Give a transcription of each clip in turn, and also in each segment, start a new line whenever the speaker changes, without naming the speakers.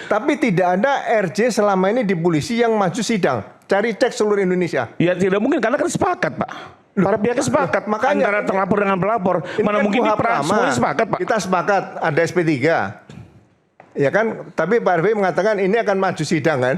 Tapi tidak ada RJ selama ini di polisi yang maju sidang. Cari cek seluruh Indonesia.
Ya tidak mungkin karena kan sepakat Pak. Para pihak sepakat
makanya
antara terlapor dengan pelapor. Mana
kan
mungkin semuanya sepakat Pak.
Kita sepakat ada SP3. Ya kan, tapi Pak RB mengatakan ini akan maju sidang kan.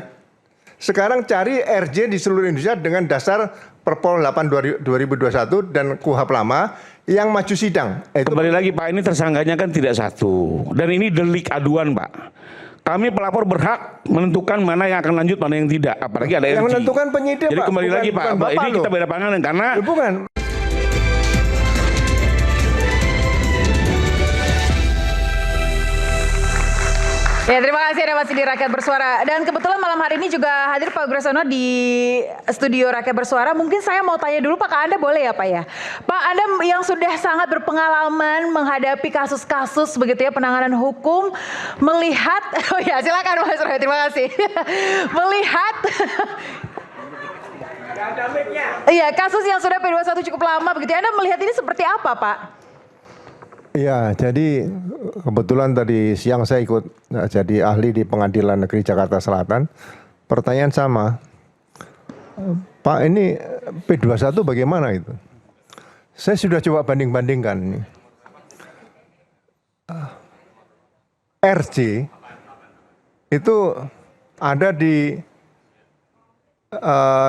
Sekarang cari RJ di seluruh Indonesia dengan dasar Perpol 8 2021 dan KUHP lama yang maju sidang.
Kembali lagi Pak, ini tersangkanya kan tidak satu. Dan ini delik aduan Pak. Kami pelapor berhak menentukan mana yang akan lanjut, mana yang tidak. Apalagi ada
yang
RJ.
menentukan penyidik
Jadi
Pak.
kembali
Bukan,
lagi Pak, ini kita beda pandangan karena
bukan.
Ya, terima kasih Anda masih di Rakyat Bersuara. Dan kebetulan malam hari ini juga hadir Pak Grasono di studio Rakyat Bersuara. Mungkin saya mau tanya dulu Pak, ke Anda boleh ya Pak ya? Pak, Anda yang sudah sangat berpengalaman menghadapi kasus-kasus begitu ya, penanganan hukum, melihat, oh ya silakan Mas Roy, terima kasih. Melihat, iya kasus yang sudah P21 cukup lama begitu ya, Anda melihat ini seperti apa Pak?
Ya, jadi kebetulan tadi siang saya ikut jadi ahli di Pengadilan Negeri Jakarta Selatan. Pertanyaan sama, Pak ini P21 bagaimana itu? Saya sudah coba banding-bandingkan. RJ itu ada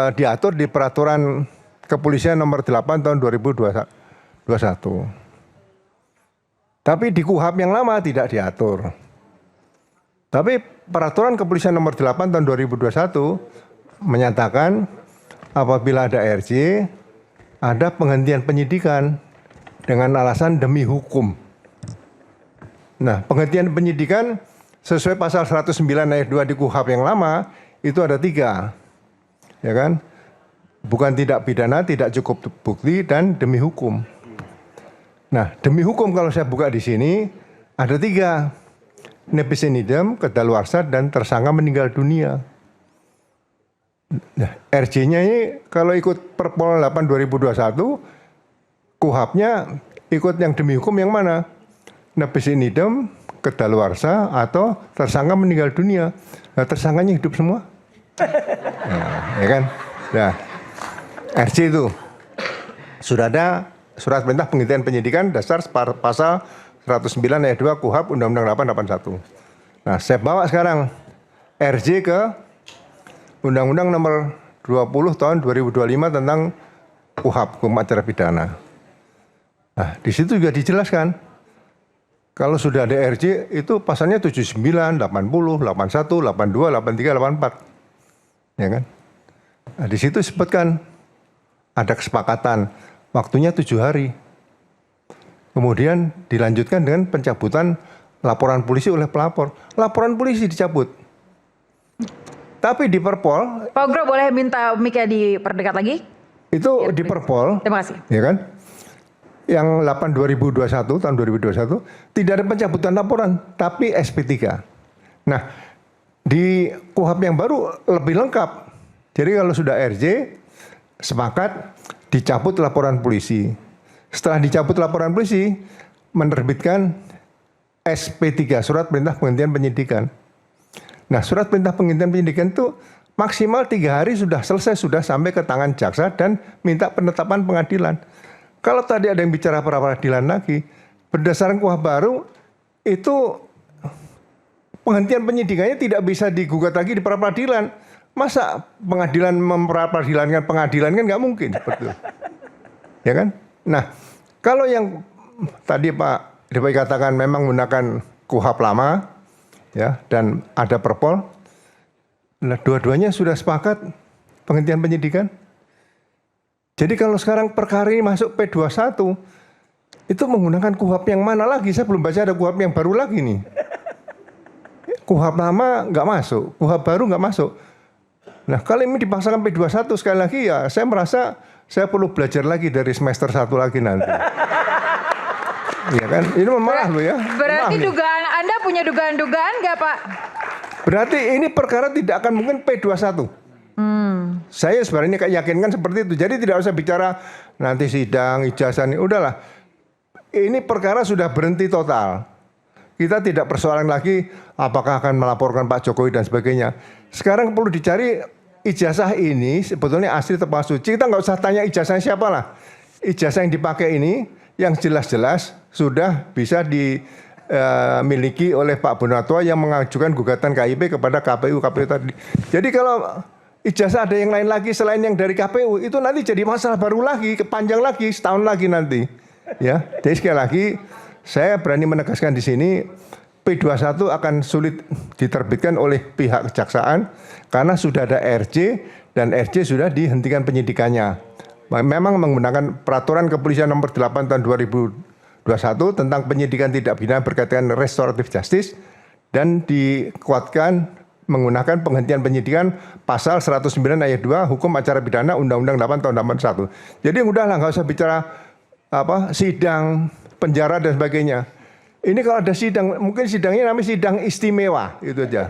diatur di Peraturan Kepolisian Nomor 8 tahun 2021. Tapi di KUHP yang lama tidak diatur. Tapi Peraturan Kepolisian Nomor 8 tahun 2021 menyatakan apabila ada RJ, ada penghentian penyidikan dengan alasan demi hukum. Nah, penghentian penyidikan sesuai pasal 109 ayat 2 di KUHP yang lama itu ada 3. Ya kan? Bukan tidak pidana, tidak cukup bukti, dan demi hukum. Nah, demi hukum kalau saya buka di sini ada 3. Nebis in idem, kedaluarsa, dan tersangka meninggal dunia. Nah, RJ-nya ini kalau ikut Perpol 8 2021, KUHP-nya ikut yang demi hukum yang mana? Nebis in idem, kedaluarsa, atau tersangka meninggal dunia. Nah, tersangkanya hidup semua. Nah, ya kan? Nah, RJ itu sudah ada Surat Perintah Penghentian Penyidikan dasar pasal 109 ayat 2 KUHP Undang-Undang 881. Nah, saya bawa sekarang RJ ke Undang-Undang Nomor 20 tahun 2025 tentang KUHP, Hukum Acara Pidana. Nah, di situ juga dijelaskan kalau sudah ada RJ itu pasalnya 79, 80, 81, 82, 83, 84. Ya kan? Nah, di situ disebutkan ada kesepakatan waktunya 7 hari. Kemudian dilanjutkan dengan pencabutan laporan polisi oleh pelapor. Laporan polisi dicabut. Tapi di Perpol,
Pak Gro boleh minta mic-nya diperdekat lagi?
Itu
ya,
di Perpol.
Terima kasih.
Ya kan? Yang 8 2021 tahun 2021 tidak ada pencabutan laporan, tapi SP3. Nah, di KUHP yang baru lebih lengkap. Jadi kalau sudah RJ sepakat dicabut laporan polisi. Setelah dicabut laporan polisi, menerbitkan SP3, Surat Perintah Penghentian Penyidikan. Nah, Surat Perintah Penghentian Penyidikan itu maksimal 3 hari sudah selesai, sudah sampai ke tangan jaksa dan minta penetapan pengadilan. Kalau tadi ada yang bicara pra peradilan lagi, berdasarkan KUHP baru, itu penghentian penyidikannya tidak bisa digugat lagi di pra peradilan. Masa pengadilan memperadilankan pengadilan kan nggak mungkin, betul, ya kan? Nah, kalau yang tadi Pak DPI katakan memang menggunakan KUHP lama, ya, dan ada Perpol, nah dua-duanya sudah sepakat penghentian penyidikan. Jadi kalau sekarang perkara ini masuk P21, itu menggunakan KUHP yang mana lagi? Saya belum baca ada KUHP yang baru lagi nih. KUHP lama nggak masuk, KUHP baru nggak masuk. Nah, kalau ini dipaksakan P21 sekali lagi ya saya merasa saya perlu belajar lagi dari semester 1 lagi nanti. Iya kan? Ini malah loh ya.
Berarti dugaan Anda punya dugaan-dugaan nggak Pak?
Berarti ini perkara tidak akan mungkin P21. Saya sebenarnya yakinkan seperti itu. Jadi tidak usah bicara nanti sidang, ijazah ini. Udahlah. Ini perkara sudah berhenti total. kita tidak persoalan lagi apakah akan melaporkan Pak Jokowi dan sebagainya. Sekarang perlu dicari ijazah ini sebetulnya asli atau palsu. Kita nggak usah tanya ijazahnya siapa lah. Ijazah yang dipakai ini yang jelas-jelas sudah bisa dimiliki oleh Pak Bonatua yang mengajukan gugatan KIP kepada KPU tadi. Jadi kalau ijazah ada yang lain lagi selain yang dari KPU itu nanti jadi masalah baru lagi, kepanjang lagi, setahun lagi nanti. Ya, jadi sekali lagi saya berani menegaskan di sini P21 akan sulit diterbitkan oleh pihak kejaksaan karena sudah ada RJ dan RJ sudah dihentikan penyidikannya. Memang menggunakan peraturan kepolisian nomor 8 tahun 2021 tentang penyidikan tidak pidana berkaitan restoratif justice dan dikuatkan menggunakan penghentian penyidikan pasal 109 ayat 2 hukum acara pidana Undang-Undang 8 tahun 81. Jadi udahlah nggak usah bicara sidang, penjara dan sebagainya. Ini kalau ada sidang, mungkin sidangnya namanya sidang istimewa, itu aja.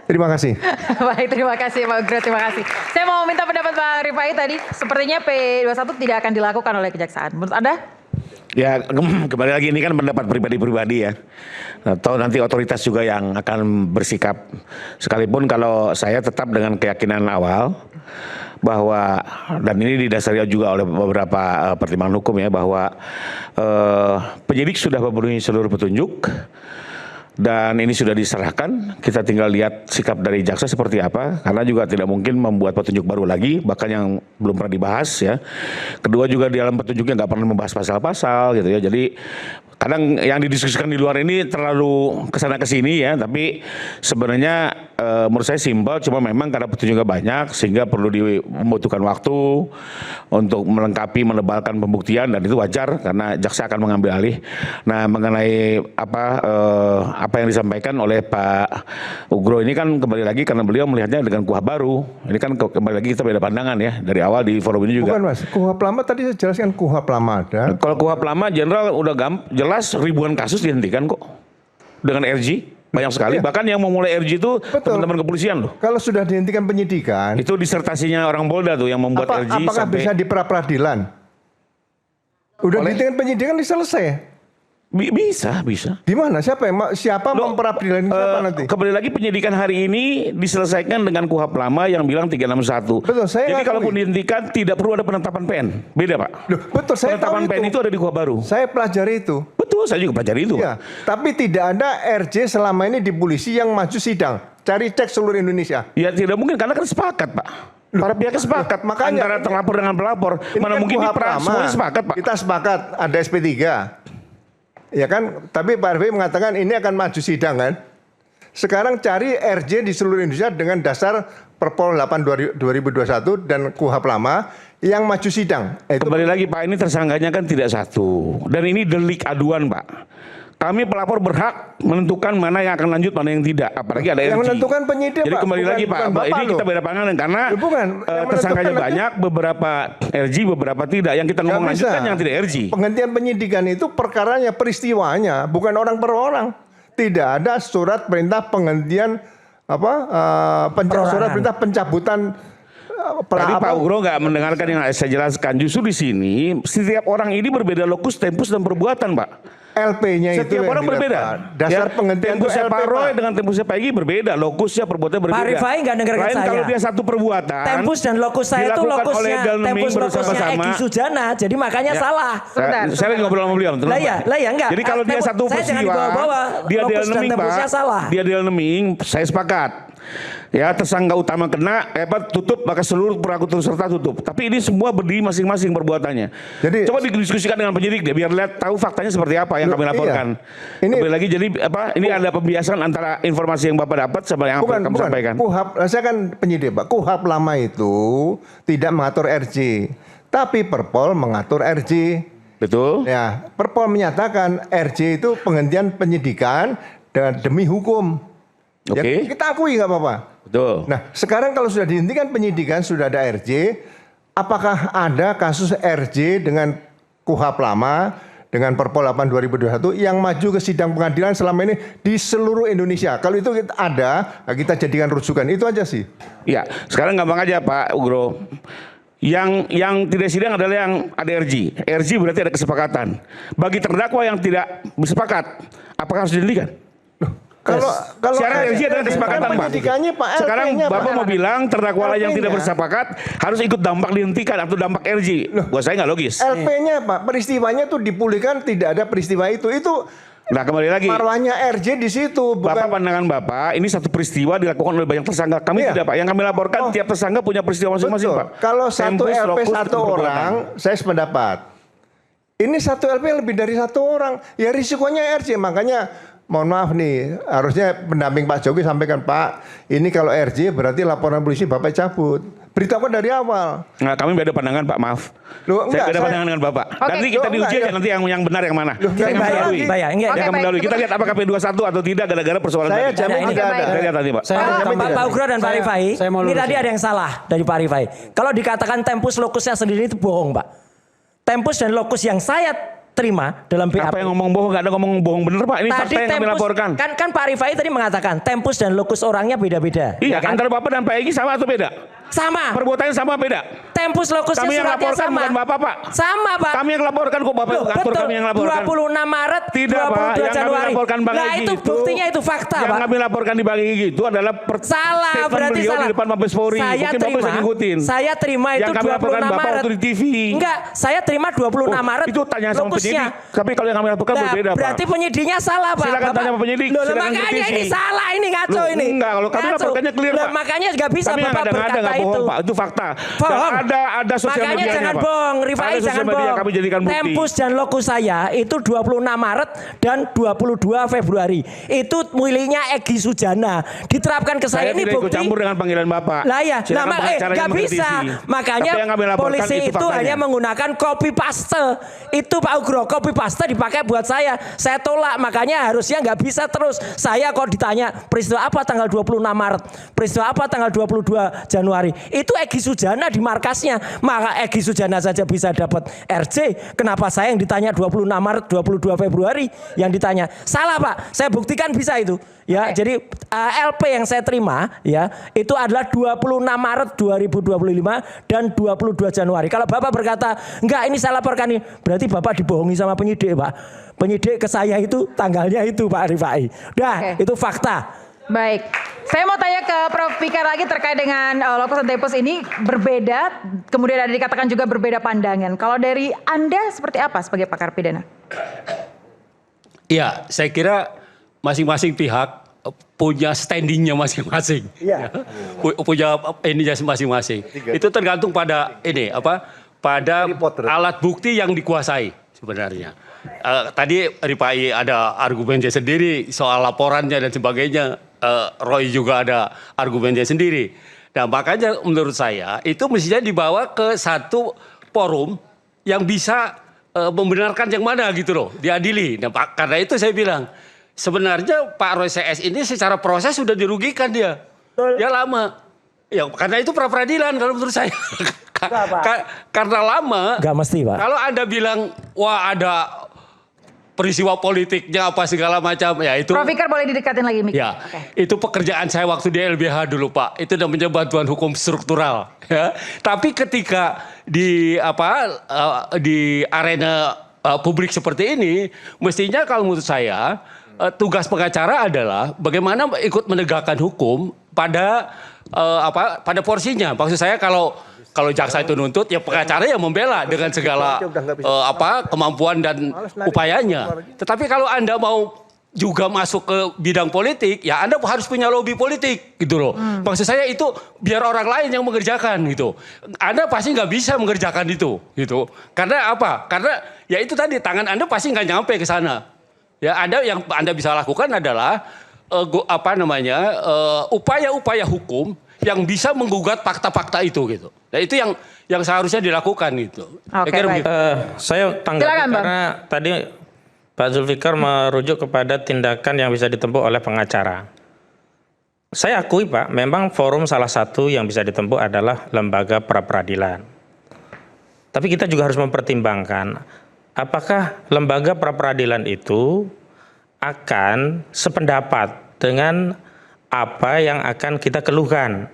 Terima kasih.
Baik, terima kasih Pak Ugro, terima kasih. Saya mau minta pendapat Bang Rifai tadi, sepertinya P21 tidak akan dilakukan oleh kejaksaan. Menurut Anda?
Ya kembali lagi ini kan pendapat pribadi-pribadi ya. Atau nanti otoritas juga yang akan bersikap. Sekalipun kalau saya tetap dengan keyakinan awal bahwa, dan ini didasari juga oleh beberapa pertimbangan hukum ya, bahwa penyidik sudah memenuhi seluruh petunjuk dan ini sudah diserahkan, kita tinggal lihat sikap dari jaksa seperti apa, karena juga tidak mungkin membuat petunjuk baru lagi, bahkan yang belum pernah dibahas ya. Kedua juga di dalam petunjuknya nggak pernah membahas pasal-pasal gitu ya, jadi kadang yang didiskusikan di luar ini terlalu kesana kesini ya, tapi sebenarnya menurut saya simpel, cuma memang karena petunjuknya banyak sehingga perlu membutuhkan waktu untuk melengkapi, menebalkan pembuktian dan itu wajar karena jaksa akan mengambil alih. Nah mengenai apa yang disampaikan oleh Pak Ugro ini kan kembali lagi karena beliau melihatnya dengan kuhap baru. Ini kan kembali lagi kita beda pandangan ya dari awal di forum ini juga.
Bukan Mas, kuhap lama tadi saya jelaskan kuhap lama ada.
Kalau kuhap lama general udah jelas ribuan kasus dihentikan kok dengan RJ. Banyak sekali,
Iya.
Bahkan yang memulai RJ itu teman-teman kepolisian loh.
Kalau sudah dihentikan penyidikan,
Itu disertasinya orang Polda tuh yang membuat RJ
apakah
sampai...
bisa di pra-peradilan? Udah dihentikan penyidikan selesai.
Bisa.
Di mana? Siapa memperadilan siapa nanti?
Kembali lagi penyidikan hari ini diselesaikan dengan kuhap lama yang bilang 361.
Betul, saya
Jadi
ngakui.
kalaupun dihentikan tidak perlu ada penetapan PN. Beda Pak.
Loh, betul, saya
Penetapan
tahu
PN itu ada di kuhap baru.
Saya pelajari itu.
Betul, saya juga pelajari itu.
Ya, tapi tidak ada RJ selama ini di polisi yang maju sidang. Cari cek seluruh Indonesia.
Ya tidak mungkin karena kan sepakat Pak. Para pihak sepakat
makanya
antara terlapor dengan pelapor. Mana
kan
mungkin di
kuhap lama.
semuanya sepakat Pak.
Kita sepakat ada SP3. Ya kan, tapi Pak RV mengatakan ini akan maju sidang kan. Sekarang cari RJ di seluruh Indonesia dengan dasar Perpol 8 2021 dan kuhap lama yang maju sidang.
Kembali lagi Pak, ini tersangkanya kan tidak satu. Dan ini delik aduan Pak. Kami pelapor berhak menentukan mana yang akan lanjut, mana yang tidak. Apalagi ada RJ.
Yang menentukan penyidik
Jadi
Pak.
kembali lagi Pak, ini kita beda pandangan karena tersangkanya banyak, beberapa RJ, beberapa tidak. Yang kita ngomong lanjutkan yang tidak RJ.
Penghentian penyidikan itu perkaranya, peristiwanya, bukan orang per orang. Tidak ada surat perintah penghentian surat perintah pencabutan.
Tadi Pak Ugro nggak mendengarkan yang saya jelaskan. Justru di sini setiap orang ini berbeda lokus, tempus dan perbuatan Pak.
LP-nya itu
setiap orang berbeda.
Dasar penghentian itu
tempusnya
LP,
Pak Roy
Pak.
dengan tempusnya Pak Egy berbeda, lokusnya perbuatan berbeda.
Pak Rifai nggak dengarkan
Lain
saya.
kalau dia satu perbuatan.
Tempus dan lokus saya itu
dilakukan oleh
lokusnya
Delming
lokusnya Egy Sujana, jadi makanya salah.
Saya lagi ngobrol sama beliau.
Lah ya enggak.
Jadi kalau dia satu
saya jangan
peristiwa,
dibawa-bawa.
dia
Lokus dan
Delming
tempusnya
Pak.
salah.
Dia Delming, saya sepakat. Ya tersangka utama kena, tutup maka seluruh pelaku turut serta tutup. Tapi ini semua berdiri masing-masing perbuatannya.
Jadi
coba didiskusikan dengan penyidik deh, biar lihat tahu faktanya seperti apa yang kami laporkan.
Ini
kembali lagi jadi ini ada pembiasan antara informasi yang Bapak dapat sama yang kami sampaikan.
Kuhap, saya kan penyidik Pak. Kuhap lama itu tidak mengatur RJ, tapi Perpol mengatur RJ.
Betul.
Ya, Perpol menyatakan RJ itu penghentian penyidikan dan demi hukum.
Oke.
Ya, kita akui nggak apa-apa.
Betul.
Nah, sekarang kalau sudah dihentikan penyidikan, sudah ada RJ, apakah ada kasus RJ dengan kuhap lama, dengan Perpol 8 2021 yang maju ke sidang pengadilan selama ini di seluruh Indonesia? Kalau itu ada, kita jadikan rujukan. Itu aja sih.
Ya, sekarang gampang aja Pak Ugro. Yang tidak sidang adalah yang ada RJ. RJ berarti ada kesepakatan. Bagi terdakwa yang tidak bersepakat, apakah harus dihentikan?
Kalau
Syarat RJ adalah kesepakatan, Pak.
penyidikannya Pak LP-nya,
Sekarang Bapak
Pak.
mau bilang terdakwa lain yang tidak
LP-nya.
bersepakat harus ikut dampak dihentikan atau dampak RJ. Buat saya nggak logis.
LP-nya Pak, peristiwanya tuh dipulihkan, tidak ada peristiwa itu. Itu
Nah kembali lagi.
marwahnya RJ di situ,
Bapak
bukan
pandangan Bapak ini satu peristiwa dilakukan oleh banyak tersangka. Kami
Iya.
tidak Pak. Yang kami laporkan tiap tersangka punya peristiwa masing-masing
betul.
Pak.
Kalau satu
Tempus,
LP
locus,
satu
perbuatan.
orang, saya sependapat. Ini satu LP lebih dari satu orang, ya risikonya RJ. Makanya mohon maaf nih, harusnya pendamping Pak Jokowi sampaikan, Pak, ini kalau RJ berarti laporan polisi Bapak cabut. Beritahukan dari awal.
Nah, kami beda pandangan Pak, maaf.
Loh,
Saya
enggak,
beda
saya-
pandangan dengan Bapak.
Oke.
Nanti kita
Loh,
diuji
enggak,
aja nanti yang benar yang mana.
Loh,
Saya nggak
enggak,
mendalui.
Bayar, enggak.
Oke,
Saya nggak
baik.
mendalui. Kita lihat apakah P21 atau tidak gara-gara persoalan
Saya
tadi.
jamin
Nah, ini
tidak
baik.
ada.
Saya lihat nanti Pak.
Saya
Pak,
tambah.
Pak Ugro dan Pak Rifai,
saya mau
ini
lurusin.
tadi ada yang salah dari Pak Rifai. Kalau dikatakan tempus locusnya sendiri itu bohong, Pak. Tempus dan locus yang saya terima dalam BAP.
Apa yang ngomong bohong? Nggak ada ngomong bohong bener Pak. Ini fakta yang kami laporkan.
Kan Pak Rifai tadi mengatakan tempus dan locus orangnya beda-beda.
Iya,
ya kan?
antara Bapak dan Pak Egy sama atau beda?
Sama.
Perbuatannya sama beda?
Tempus locusnya
Kami yang
suratnya
laporkan
sama.
bukan Bapak, Pak.
Sama, Pak.
Kami yang laporkan kok Bapak
Loh,
yang ngatur,
betul.
kami yang laporkan.
26 Maret,
Tidak, Pak.
22
Yang kami
Januari.
laporkan Bang
Nah,
Egy
itu buktinya itu fakta,
yang
Pak.
kami laporkan di Bang Egy itu adalah
Salah,
statement
berarti
beliau
salah.
di depan Mabes Polri.
Saya
Mungkin Bapak bisa ngikutin.
Saya terima itu
Yang kami laporkan
26
Bapak
Maret.
waktu di TV.
Enggak, saya terima 26 Maret.
Itu tanya sama
locusnya.
penyidik. Tapi kalau yang kami laporkan
Nah,
berbeda, Pak.
berarti penyidiknya salah, Pak.
Silakan tanya sama penyidik,
Loh,
silakan
makanya
kritisi.
ini salah, ini ngaco
Loh,
ini.
enggak, kalau kami
Ngaco.
laporkannya clear,
Loh,
Pak.
makanya nggak bisa
Kami yang
Bapak
ada
berkata
nggak
itu.
bohong Pak, itu fakta.
Bohong.
Dan ada sosial
Makanya
medianya,
jangan
Pak.
bohong, Rifai
Ada
jangan
sosial media
bohong.
kami jadikan bukti.
Tempus dan locus saya itu 26 Maret dan 22 Februari. Itu miliknya Egy Sujana. Diterapkan ke saya,
Saya
ini
tidak ikut
bukti.
campur dengan panggilan Bapak.
Lah ya,
Silakan pengacaranya
nggak bisa.
mengkritisi.
Makanya
Tapi yang kami laporkan
polisi itu
faktanya.
hanya menggunakan copy paste. Itu Pak Ugro, copy paste dipakai buat saya. Saya tolak, makanya harusnya nggak bisa terus. Saya kok ditanya peristiwa apa tanggal 26 Maret, peristiwa apa tanggal 22 Januari. Itu Egy Sujana di markasnya. Maka Egy Sujana saja bisa dapat RJ. Kenapa saya yang ditanya 26 Maret, 22 Februari yang ditanya? Salah Pak, saya buktikan bisa itu. Ya, jadi LP yang saya terima ya itu adalah 26 Maret 2025 dan 22 Januari. Kalau Bapak berkata, enggak ini saya laporkan ini, berarti Bapak dibohongi sama penyidik, Pak. Penyidik ke saya itu tanggalnya itu Pak Rifai. Udah,
Oke.
itu fakta.
Baik, saya mau tanya ke Prof. Fikar lagi terkait dengan locus dan tempus ini berbeda, kemudian ada dikatakan juga berbeda pandangan. Kalau dari Anda seperti apa sebagai pakar pidana?
Iya, saya kira masing-masing pihak punya standingnya masing-masing.
Iya.
Punya ininya masing-masing. Itu tergantung pada pada alat bukti yang dikuasai sebenarnya. Tadi Rifai ada argumennya sendiri soal laporannya dan sebagainya. Roy juga ada argumennya sendiri. Nah makanya menurut saya itu mestinya dibawa ke satu forum yang bisa membenarkan yang mana gitu loh, diadili. Nah, karena itu saya bilang sebenarnya Pak Roy CS ini secara proses sudah dirugikan dia. Dia lama. Ya karena itu pra peradilan kalau menurut saya. Karena lama.
Enggak mesti, Pak.
Kalau Anda bilang wah ada peristiwa politiknya apa segala macam ya itu.
Prof. Fikar boleh didekatin lagi Mik?
Ya, itu pekerjaan saya waktu di LBH dulu Pak. Itu namanya bantuan hukum struktural. Ya. Tapi ketika di di arena publik seperti ini, mestinya kalau menurut saya tugas pengacara adalah bagaimana ikut menegakkan hukum pada pada porsinya. Maksud saya kalau jaksa itu nuntut ya pengacara yang membela dengan segala kemampuan dan upayanya. Tetapi kalau Anda mau juga masuk ke bidang politik, ya Anda harus punya lobby politik gitu loh. Maksud saya itu biar orang lain yang mengerjakan gitu. Anda pasti nggak bisa mengerjakan itu gitu. Karena apa? Karena ya itu tadi tangan Anda pasti nggak nyampe ke sana. Ya yang Anda bisa lakukan adalah upaya-upaya hukum yang bisa menggugat fakta-fakta itu gitu. Nah itu yang seharusnya dilakukan gitu.
Oke, baik.
Saya tanggapi
Silakan, Bang.
karena tadi Pak Zulfikar merujuk kepada tindakan yang bisa ditempuh oleh pengacara. Saya akui Pak, memang forum salah satu yang bisa ditempuh adalah lembaga pra-peradilan. Tapi kita juga harus mempertimbangkan apakah lembaga pra-peradilan itu akan sependapat dengan apa yang akan kita keluhkan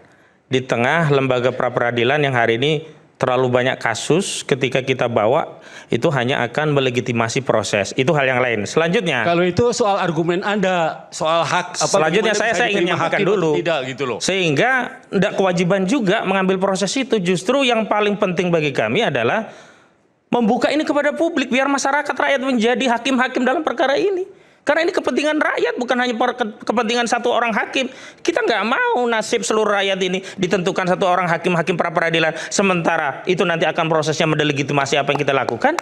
di tengah lembaga pra-peradilan yang hari ini terlalu banyak kasus ketika kita bawa itu hanya akan melegitimasi proses. Itu hal yang lain. Selanjutnya,
Kalau itu soal argumen Anda, soal hak apa
selanjutnya
bagaimana bisa
saya ingin
diterima
menyampaikan
hakim atau
dulu.
tidak gitu loh.
Sehingga tidak kewajiban juga mengambil proses itu. Justru yang paling penting bagi kami adalah membuka ini kepada publik biar masyarakat rakyat menjadi hakim-hakim dalam perkara ini. Karena ini kepentingan rakyat, bukan hanya kepentingan satu orang hakim. Kita nggak mau nasib seluruh rakyat ini ditentukan satu orang hakim-hakim pra peradilan. Sementara itu nanti akan prosesnya mendelegitimasi apa yang kita lakukan.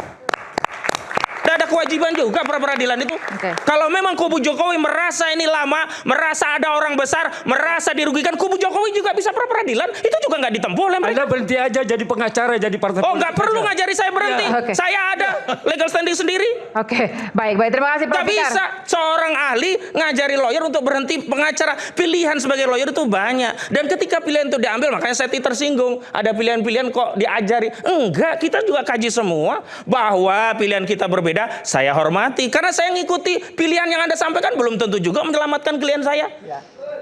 Tidak ada kewajiban juga pra peradilan itu. Kalau memang kubu Jokowi merasa ini lama, merasa ada orang besar, merasa dirugikan, kubu Jokowi juga bisa pra peradilan. Itu juga nggak ditempuh oleh mereka.
Anda berhenti aja jadi pengacara, jadi partai
Oh, nggak
politik
perlu
aja.
ngajari saya berhenti.
Ya, oke.
Saya ada legal standing sendiri.
Oke, baik. Terima kasih Prof.
Gak
Fikar.
bisa seorang ahli ngajari lawyer untuk berhenti pengacara. Pilihan sebagai lawyer itu banyak. Dan ketika pilihan itu diambil, makanya saya tersinggung. Ada pilihan-pilihan kok diajari. Enggak, kita juga kaji semua bahwa pilihan kita berbeda. Saya hormati. Karena saya ngikuti pilihan yang Anda sampaikan belum tentu juga menyelamatkan klien saya.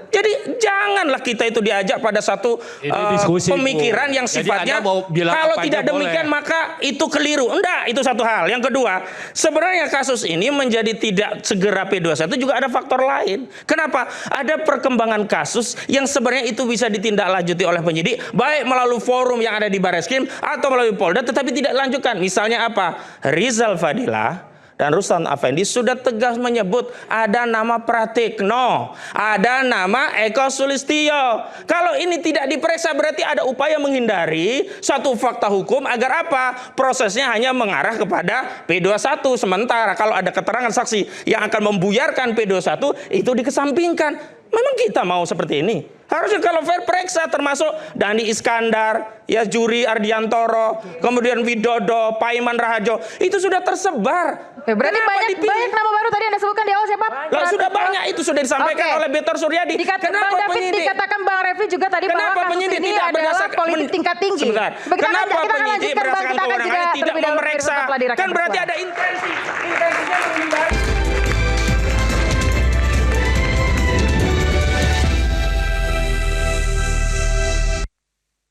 Jadi janganlah kita itu diajak pada satu
diskusi,
pemikiran
Bu.
yang
Jadi
sifatnya
Anda mau bilang
kalau
apa
tidak
aja
demikian
boleh.
maka itu keliru. Enggak, itu satu hal. Yang kedua, sebenarnya kasus ini menjadi tidak segera P21 juga ada faktor lain. Kenapa? Ada perkembangan kasus yang sebenarnya itu bisa ditindaklanjuti oleh penyidik baik melalui forum yang ada di Barreskrim atau melalui Polda tetapi tidak dilanjutkan. Misalnya apa? Rizal Fadilah dan Ruslan Effendi sudah tegas menyebut ada nama Pratikno, ada nama Eko Sulistyo. Kalau ini tidak diperiksa berarti ada upaya menghindari satu fakta hukum agar apa? Prosesnya hanya mengarah kepada P21. Sementara kalau ada keterangan saksi yang akan membuyarkan P21 itu dikesampingkan. Memang kita mau seperti ini? Harusnya kalau fair periksa termasuk Dani Iskandar, ya Juri Ardiantoro, kemudian Widodo, Paiman Rahajo, itu sudah tersebar.
Oke, berarti
Kenapa
banyak
dipilih?
nama baru tadi Anda sebutkan di awal siapa?
Lah sudah banyak itu sudah disampaikan
Oke.
oleh Betor Suryadi.
Bang David dikatakan Bang Refli juga tadi bahwa
Kenapa
kasus
penyidik
ini
tidak
adalah
berdasarkan
politik tingkat tinggi.
Sebentar.
Kita akan
Kenapa
lanjutkan,
penyidik
Bang.
berdasarkan
Kita akan
kewenangannya
jeda
tidak
terlebih dahulu.
memeriksa?
Tetaplah di Rakyat
Kan berarti
Bersuara.
ada intensi.